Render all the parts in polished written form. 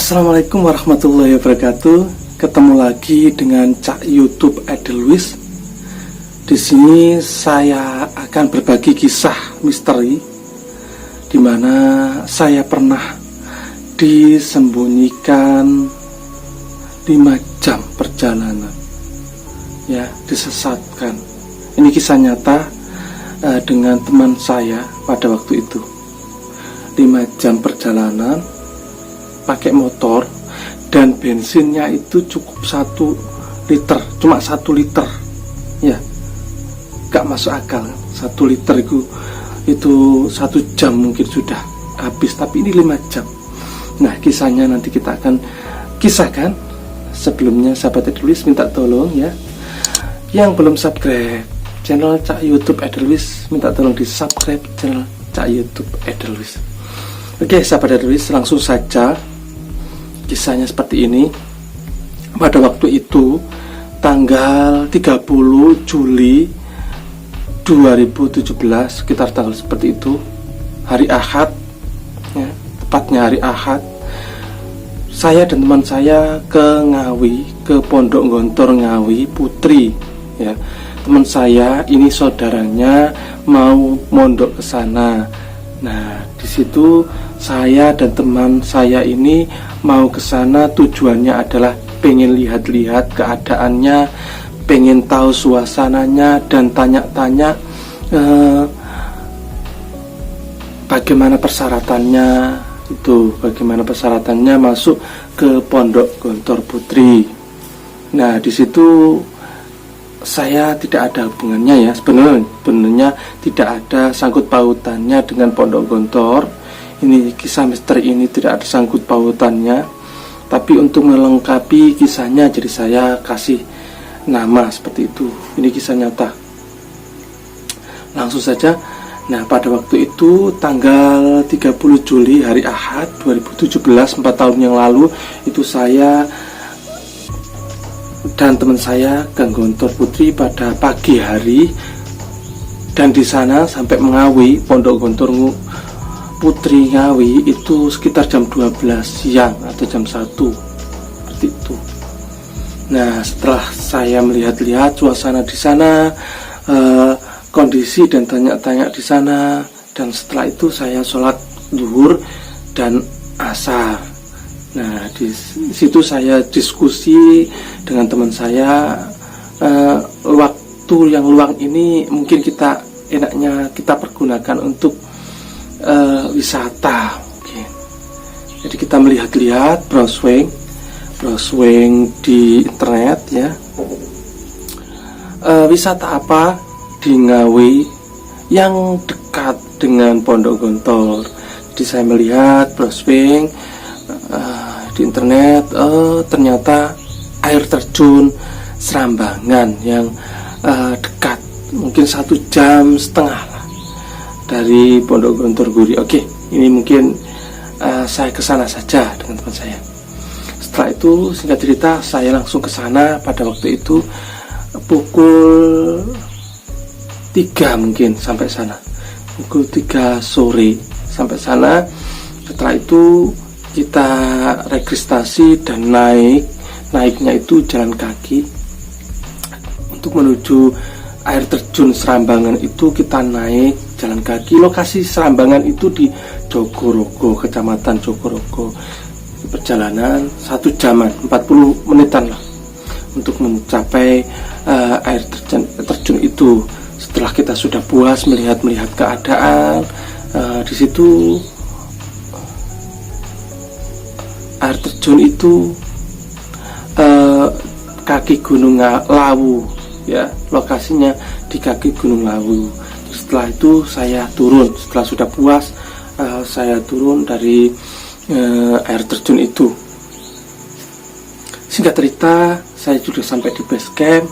Assalamualaikum warahmatullahi wabarakatuh. Ketemu lagi dengan Cak YouTube Edelweiss. Di sini saya akan berbagi kisah misteri di mana saya pernah disembunyikan 5 jam perjalanan. Ya, disesatkan. Ini kisah nyata dengan teman saya pada waktu itu. 5 jam perjalanan pakai motor dan bensinnya itu cukup 1 liter, cuma 1 liter ya, gak masuk akal. 1 liter itu 1 jam mungkin sudah habis, tapi ini 5 jam. Nah, kisahnya nanti kita akan kisahkan. Sebelumnya sahabat Edelweiss minta tolong ya, yang belum subscribe channel Cak YouTube Edelweiss, minta tolong di subscribe channel Cak YouTube Edelweiss. Oke sahabat Edelweiss, langsung saja. Kisahnya seperti ini. Pada waktu itu tanggal 30 Juli 2017, sekitar tanggal seperti itu, hari Ahad ya, tepatnya hari Ahad, saya dan teman saya ke Ngawi, ke Pondok Gontor Ngawi Putri ya. Teman saya ini saudaranya mau mondok ke sana. Nah, di situ saya dan teman saya ini mau ke sana, tujuannya adalah pengen lihat-lihat keadaannya, pengen tahu suasananya, dan tanya-tanya bagaimana persyaratannya itu, bagaimana persyaratannya masuk ke Pondok Gontor Putri. Nah, di situ saya tidak ada hubungannya ya, sebenarnya tidak ada sangkut pautannya dengan Pondok Gontor. Ini kisah misteri ini tidak ada sangkut pautannya, tapi untuk melengkapi kisahnya jadi saya kasih nama seperti itu. Ini kisah nyata. Langsung saja. Nah, pada waktu itu tanggal 30 Juli hari Ahad 2017, 4 tahun yang lalu, itu saya dan teman saya ke Gontor Putri pada pagi hari, dan di sana sampai Mengawi, Pondok Gontor Putri Ngawi itu sekitar jam 12 siang atau jam 1 seperti itu. Nah, setelah saya melihat-lihat suasana di sana, kondisi dan tanya-tanya di sana, dan setelah itu saya sholat zuhur dan asar. Nah, di situ saya diskusi dengan teman saya, waktu yang luang ini mungkin enaknya kita pergunakan untuk wisata mungkin. Jadi kita melihat-lihat, browsing di internet ya, wisata apa di Ngawi yang dekat dengan Pondok Gontor. Jadi saya melihat, browsing di internet, ternyata air terjun Serambangan yang dekat, mungkin 1,5 jam lah dari Pondok Gontor Guri. Oke, ini mungkin saya ke sana saja dengan teman saya. Setelah itu, singkat cerita, saya langsung ke sana pada waktu itu pukul 3 mungkin sampai sana. Pukul 3 sore sampai sana. Setelah itu kita registrasi dan naiknya itu jalan kaki untuk menuju air terjun Serambangan. Itu kita naik jalan kaki. Lokasi Serambangan itu di Jogorogo, Kecamatan Jogorogo. Perjalanan 1 jaman 40 menitan lah untuk mencapai air terjun itu. Setelah kita sudah puas melihat keadaan, di situ air terjun itu kaki Gunung Lawu ya, lokasinya di kaki Gunung Lawu. Setelah itu saya turun, setelah sudah puas saya turun dari air terjun itu. Singkat cerita, saya sudah sampai di base camp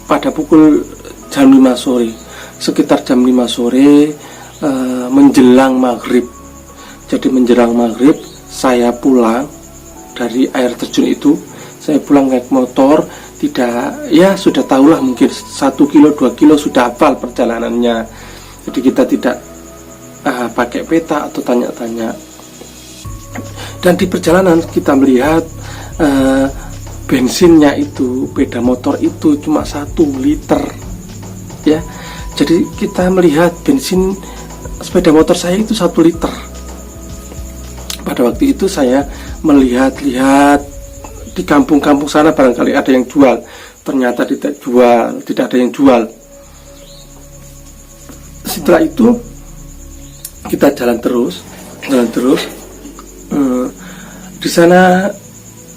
pada pukul jam 5 sore, sekitar jam 5 sore, menjelang maghrib. Jadi menjelang maghrib saya pulang dari air terjun itu. Saya pulang naik motor, tidak ya, sudah tahulah mungkin 1 kilo 2 kilo sudah hafal perjalanannya. Jadi kita tidak pakai peta atau tanya-tanya Dan di perjalanan kita melihat bensinnya itu, sepeda motor itu cuma 1 liter ya. Jadi kita melihat bensin sepeda motor saya itu 1 liter. Pada waktu itu saya melihat-lihat di kampung-kampung sana, barangkali ada yang jual. Ternyata tidak ada yang jual. Setelah itu kita jalan terus. Di sana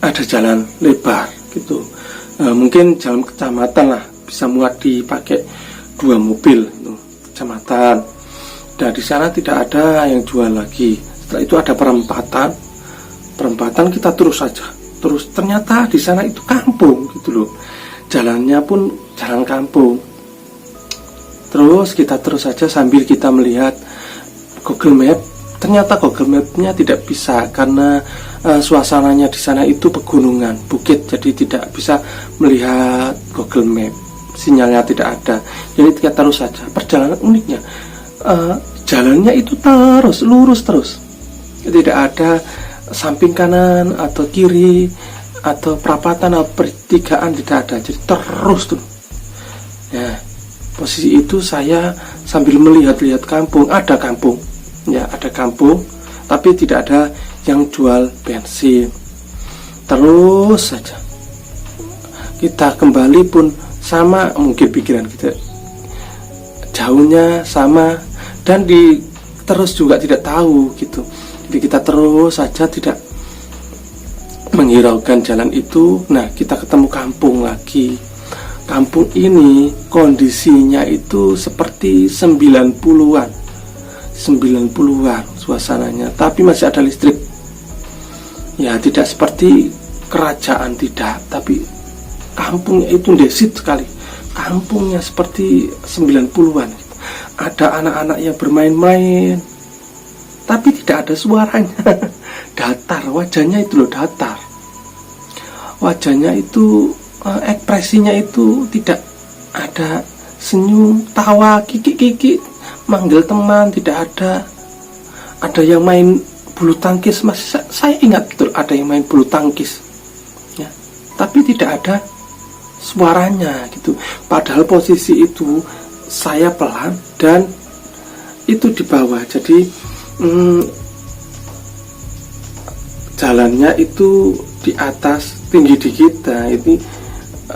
ada jalan lebar gitu. Mungkin jalan kecamatan lah, bisa muat dipakai 2 mobil gitu, kecamatan. Dan di sana tidak ada yang jual lagi. Setelah itu ada perempatan, kita terus saja. Terus ternyata di sana itu kampung gitu loh. Jalannya pun jalan kampung. Terus kita terus saja sambil kita melihat Google Map. Ternyata Google Map-nya tidak bisa karena suasananya di sana itu pegunungan, bukit, jadi tidak bisa melihat Google Map. Sinyalnya tidak ada. Jadi kita terus saja. Perjalanan uniknya, jalannya itu terus lurus terus. Tidak ada samping kanan atau kiri atau perapatan atau pertigaan, tidak ada. Jadi terus tuh. Ya, posisi itu saya sambil melihat-lihat kampung. Ada kampung, ya ada kampung, tapi tidak ada yang jual bensin. Terus saja kita kembali pun sama, mungkin pikiran kita jauhnya sama, dan terus juga tidak tahu gitu. Jadi kita terus saja tidak menghiraukan jalan itu. Nah, kita ketemu kampung lagi. Kampung ini kondisinya itu seperti 90-an suasananya, tapi masih ada listrik. Ya, tidak seperti kerajaan, tidak, tapi kampungnya itu desit sekali. Kampungnya seperti 90-an. Ada anak-anak yang bermain-main, tapi tidak ada suaranya. Datar, wajahnya itu loh, datar. Wajahnya itu, ekspresinya itu tidak ada senyum, tawa, kiki-kiki, manggil teman, tidak ada. Ada yang main bulu tangkis, masih saya ingat betul ada yang main bulu tangkis. Ya, tapi tidak ada suaranya gitu. Padahal posisi itu saya pelan dan itu di bawah. Jadi jalannya itu di atas, tinggi di kita, ini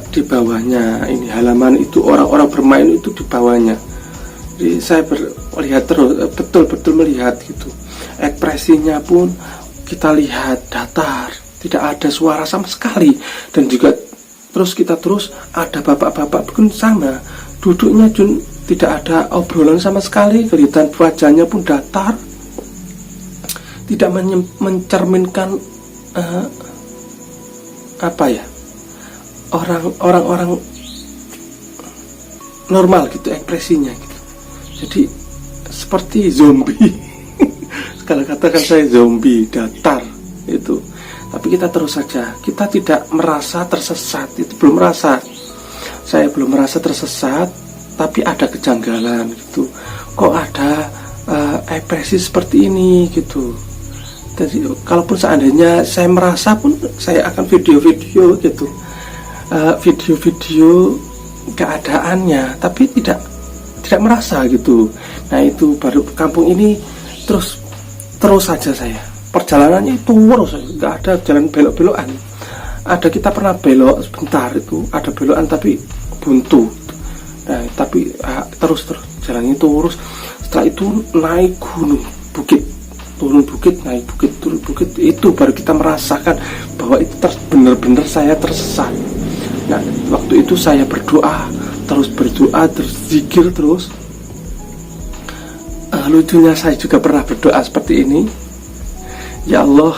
di bawahnya. Ini halaman itu orang-orang bermain itu di bawahnya. Jadi saya melihat terus, betul-betul melihat gitu. Ekspresinya pun kita lihat datar, tidak ada suara sama sekali. Dan juga kita terus ada bapak-bapak pun sama, duduknya pun tidak ada obrolan sama sekali. Kelihatan wajahnya pun datar, tidak mencerminkan orang-orang normal gitu ekspresinya gitu. Jadi seperti zombie. Kalau katakan saya zombie, datar itu. Tapi kita terus saja, kita tidak merasa tersesat, itu belum merasa. Saya belum merasa tersesat, tapi ada kejanggalan gitu. Kok ada ekspresi seperti ini gitu. Jadi kalaupun seandainya saya merasa pun, saya akan video-video gitu, video-video keadaannya, tapi tidak merasa gitu. Nah, itu baru kampung ini terus saja saya. Perjalanannya itu terus, nggak ada jalan belok-belokan. Ada, kita pernah belok sebentar itu, ada belokan tapi buntu. Nah, tapi terus jalannya terus. Setelah itu naik gunung, bukit, turun bukit, naik bukit, turun bukit. Itu baru kita merasakan bahwa itu benar-benar saya tersesat. Nah, waktu itu saya berdoa, terus zikir terus. Lucunya saya juga pernah berdoa seperti ini. Ya Allah,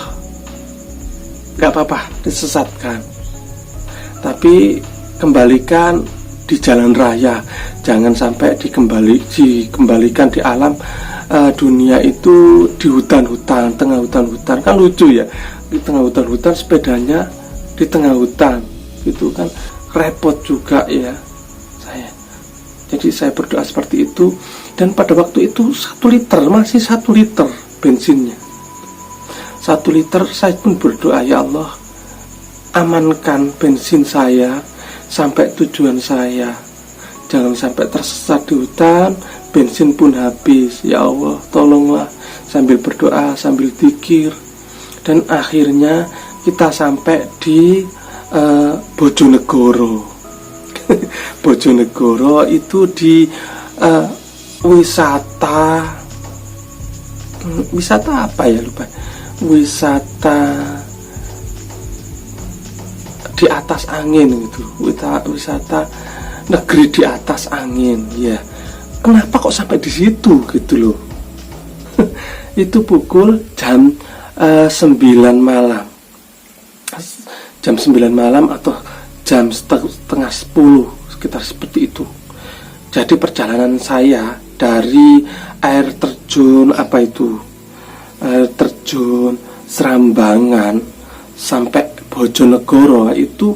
gak apa-apa disesatkan, tapi kembalikan di jalan raya. Jangan sampai dikembalikan di alam dunia itu, di hutan-hutan, tengah hutan-hutan. Kan lucu ya, di tengah hutan-hutan sepedanya di tengah hutan, itu kan repot juga ya saya. Jadi saya berdoa seperti itu. Dan pada waktu itu 1 liter, masih 1 liter bensinnya, 1 liter, saya pun berdoa, ya Allah, amankan bensin saya sampai tujuan saya, jangan sampai tersesat di hutan, bensin pun habis, ya Allah tolonglah. Sambil berdoa, sambil zikir, dan akhirnya kita sampai di Bojonegoro. Bojonegoro itu di wisata apa ya, lupa, wisata di atas angin gitu, wisata negeri di atas angin ya. Kenapa kok sampai di situ gitu loh. Itu pukul jam 9 malam, jam 9 malam atau jam setengah 10, sekitar seperti itu. Jadi perjalanan saya dari air terjun air terjun Serambangan sampai Bojonegoro itu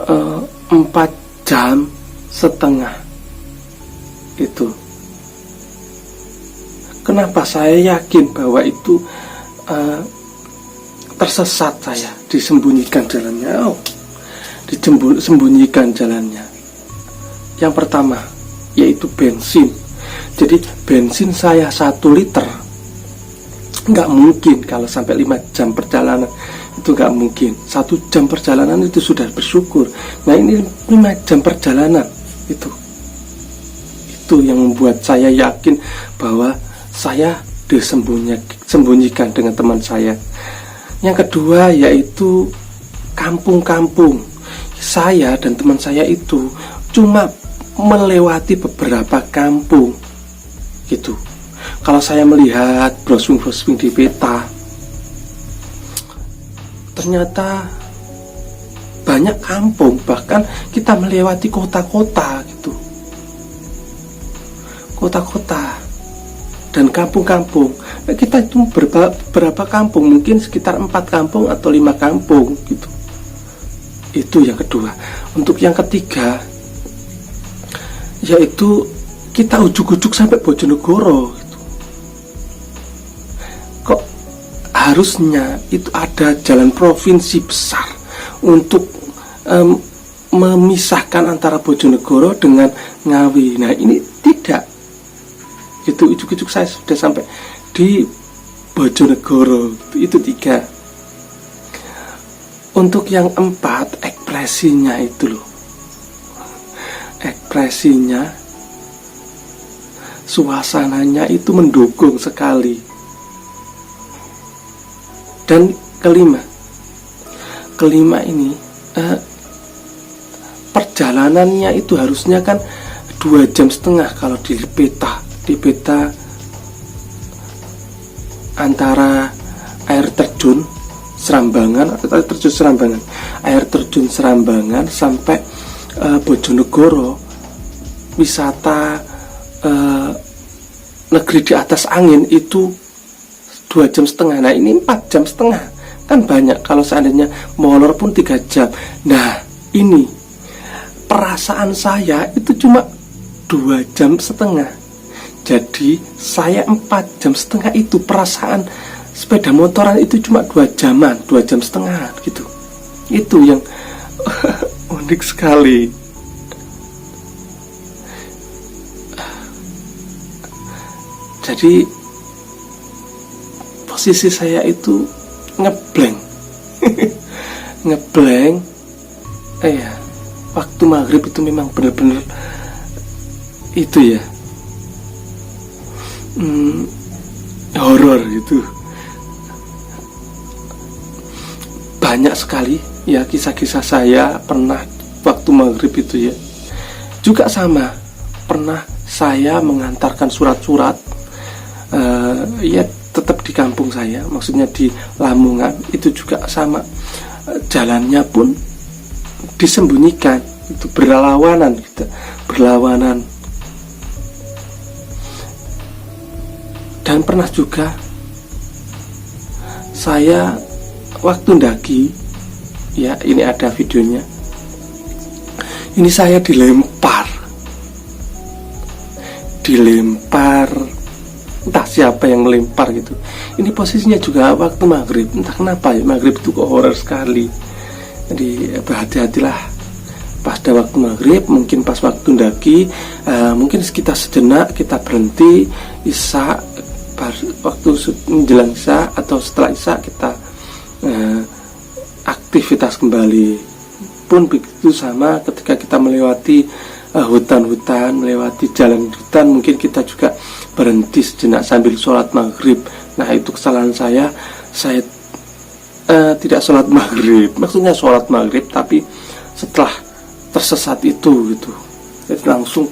4,5 jam itu. Kenapa saya yakin bahwa itu tersesat, saya disembunyikan jalannya, disembunyikan jalannya. Yang pertama yaitu bensin. Jadi bensin saya 1 liter nggak mungkin kalau sampai 5 jam perjalanan, itu nggak mungkin. 1 jam perjalanan itu sudah bersyukur. Nah ini 5 jam perjalanan, itu yang membuat saya yakin bahwa saya disembunyikan dengan teman saya. Yang kedua yaitu kampung-kampung. Saya dan teman saya itu cuma melewati beberapa kampung gitu. Kalau saya melihat browsing di peta, ternyata banyak kampung, bahkan kita melewati kota-kota gitu, kota-kota dan kampung-kampung. Nah, kita itu berapa kampung, mungkin sekitar 4 kampung atau 5 kampung gitu. Itu yang kedua. Untuk yang ketiga yaitu kita ujuk-ujuk sampai Bojonegoro gitu. Kok harusnya itu ada jalan provinsi besar untuk memisahkan antara Bojonegoro dengan Ngawi. Nah ini tidak gitu, ujuk-ujuk saya sudah sampai di Bojonegoro. Itu 3. Untuk yang 4, ekspresinya itu loh, ekspresinya, suasananya itu mendukung sekali. Dan kelima ini perjalanannya itu harusnya kan 2,5 jam kalau di peta antara air terjun Serambangan sampai Bojonegoro, wisata negeri di atas angin itu 2,5 jam. Nah ini 4,5 jam kan banyak. Kalau seandainya molor pun 3 jam. Nah ini perasaan saya itu cuma 2,5 jam. Jadi saya 4,5 jam itu perasaan sepeda motoran itu cuma 2 jaman, 2,5 jam gitu. Itu yang unik sekali. Jadi posisi saya itu ngeblank. Waktu maghrib itu memang benar-benar itu ya, horor gitu. Banyak sekali ya kisah-kisah saya pernah waktu maghrib itu ya. Juga sama, pernah saya mengantarkan surat-surat ya tetap di kampung saya, maksudnya di Lamongan. Itu juga sama, jalannya pun disembunyikan, itu berlawanan gitu, berlawanan. Dan pernah juga saya waktu ndaki, ya ini ada videonya, ini saya dilempar entah siapa yang melempar gitu. Ini posisinya juga waktu maghrib, entah kenapa ya maghrib itu kok horor sekali. Jadi berhati-hatilah pada waktu maghrib, mungkin pas waktu ndaki, mungkin kita sejenak kita berhenti isya, waktu menjelang isya atau setelah isya kita aktivitas kembali. Pun begitu sama ketika kita melewati hutan-hutan, melewati jalan hutan, mungkin kita juga berhenti sejenak sambil sholat maghrib. Nah itu kesalahan saya tidak sholat maghrib, maksudnya sholat maghrib tapi setelah tersesat itu gitu. Jadi langsung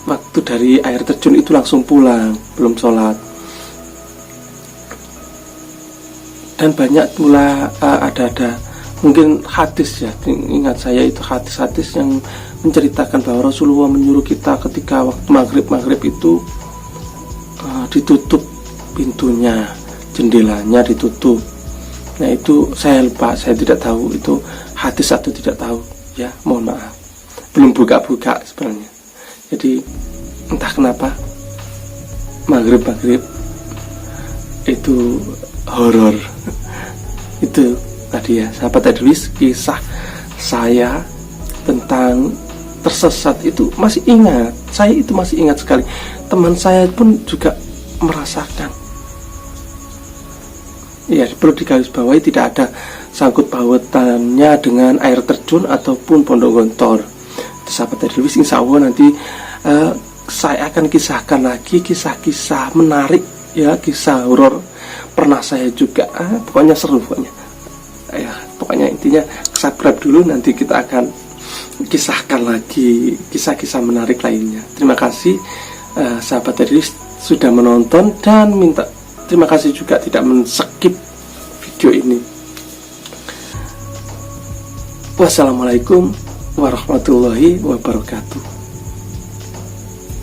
waktu dari air terjun itu langsung pulang, belum sholat. Dan banyak pula ada mungkin hadis ya, ingat saya itu hadis-hadis yang menceritakan bahwa Rasulullah menyuruh kita ketika waktu maghrib itu ditutup pintunya, jendelanya ditutup. Nah itu saya lupa, saya tidak tahu itu hadis atau tidak tahu ya, mohon maaf, belum buka-buka sebenarnya. Jadi entah kenapa maghrib itu horor. Itu tadi ya sahabat Edwis, kisah saya tentang tersesat itu masih ingat. Saya itu masih ingat sekali. Teman saya pun juga merasakan. Ya perlu digarisbawahi, tidak ada sangkut pautannya dengan air terjun ataupun Pondok Gontor. Sahabat Edwis, insya Allah nanti saya akan kisahkan lagi kisah-kisah menarik ya, kisah horor. Pernah saya juga, pokoknya seru pokoknya. Ya, pokoknya intinya subscribe dulu, nanti kita akan kisahkan lagi kisah-kisah menarik lainnya. Terima kasih sahabat Edwis sudah menonton, dan terima kasih juga tidak men-skip video ini. Wassalamualaikum warahmatullahi wabarakatuh.